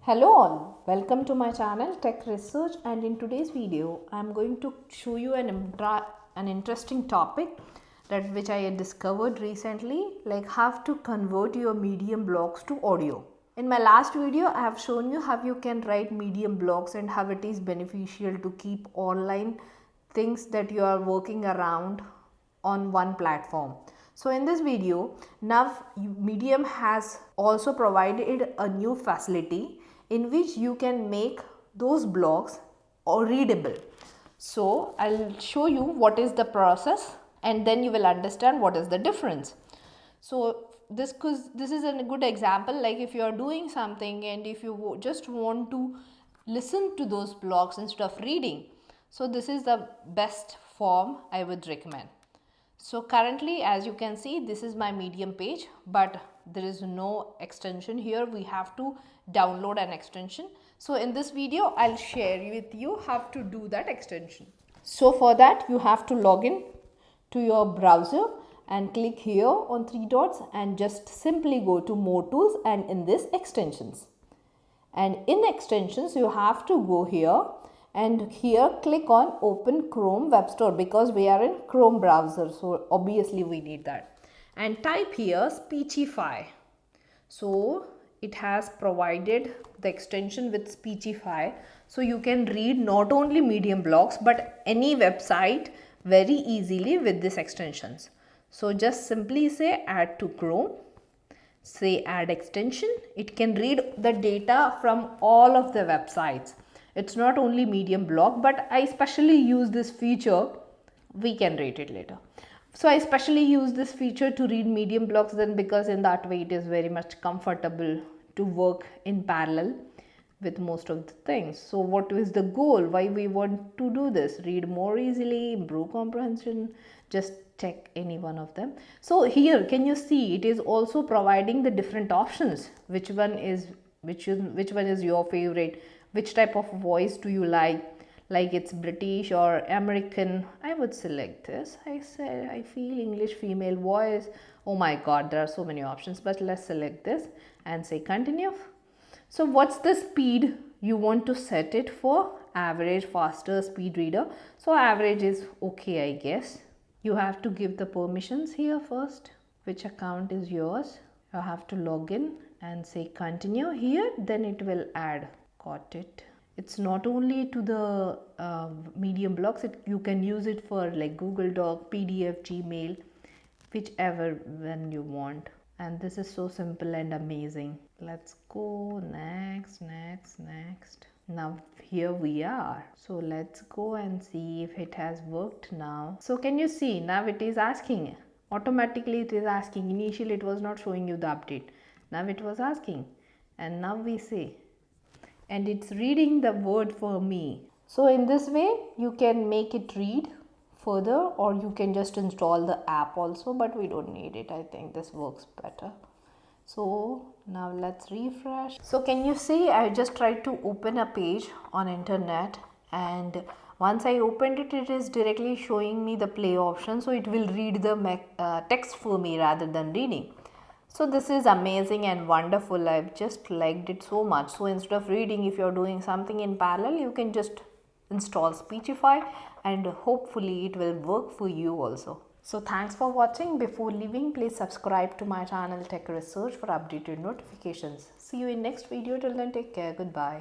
Hello all, welcome to my channel Tech Research, and in today's video I am going to show you an interesting topic which I discovered recently, like how to convert your medium blogs to audio. In my last video I have shown you how you can write medium blogs and how it is beneficial to keep online things that you are working around on one platform. So in this video, now Medium has also provided a new facility in which you can make those blogs readable. So I'll show you what is the process and then you will understand what is the difference. So this is a good example, like if you are doing something and if you just want to listen to those blogs instead of reading. So this is the best form I would recommend. So currently, as you can see, this is my Medium page, but there is no extension here. We have to download an extension. So in this video, I'll share with you how to do that extension. So for that, you have to log in to your browser and click here on three dots and just simply go to More Tools and in this Extensions. And in Extensions, you have to go here. And here click on Open Chrome Web Store because we are in Chrome browser. So obviously we need that. And type here Speechify. So it has provided the extension with Speechify. So you can read not only Medium blogs but any website very easily with this extensions. So just simply say add to Chrome. Say add extension. It can read the data from all of the websites. It's not only Medium blog, but I especially use this feature. We can rate it later. So I especially use this feature to read Medium blogs then because in that way it is very much comfortable to work in parallel with most of the things. So what is the goal? Why we want to do this? Read more easily, improve comprehension, just check any one of them. So here can you see it is also providing the different options. Which one is your favorite? Which type of voice do you like it's British or American? I would select this. I said I feel English female voice. Oh my god, there are so many options, but let's select this and say continue. So what's the speed you want to set it for? Average, faster, speed reader. So average is okay, I guess. You have to give the permissions here first. Which account is yours? You have to log in and say continue here, then it will add. Got it. It's not only to the Medium blogs, you can use it for like Google Doc, PDF, Gmail, whichever when you want. And this is so simple and amazing. Let's go next. Now here we are. So let's go and see if it has worked now. So can you see now it is asking automatically, it is asking. Initially it was not showing you the update. Now it was asking and now we say and it's reading the word for me. So in this way you can make it read further or you can just install the app also, but we don't need it. I think this works better. So now let's refresh. So can you see I just tried to open a page on internet and once I opened it, it is directly showing me the play option. So it will read the text for me rather than reading. So this is amazing and wonderful. I've just liked it so much. So instead of reading, if you're doing something in parallel, you can just install Speechify and hopefully it will work for you also. So thanks for watching. Before leaving, please subscribe to my channel Tech Research for updated notifications. See you in next video. Till then, take care. Goodbye.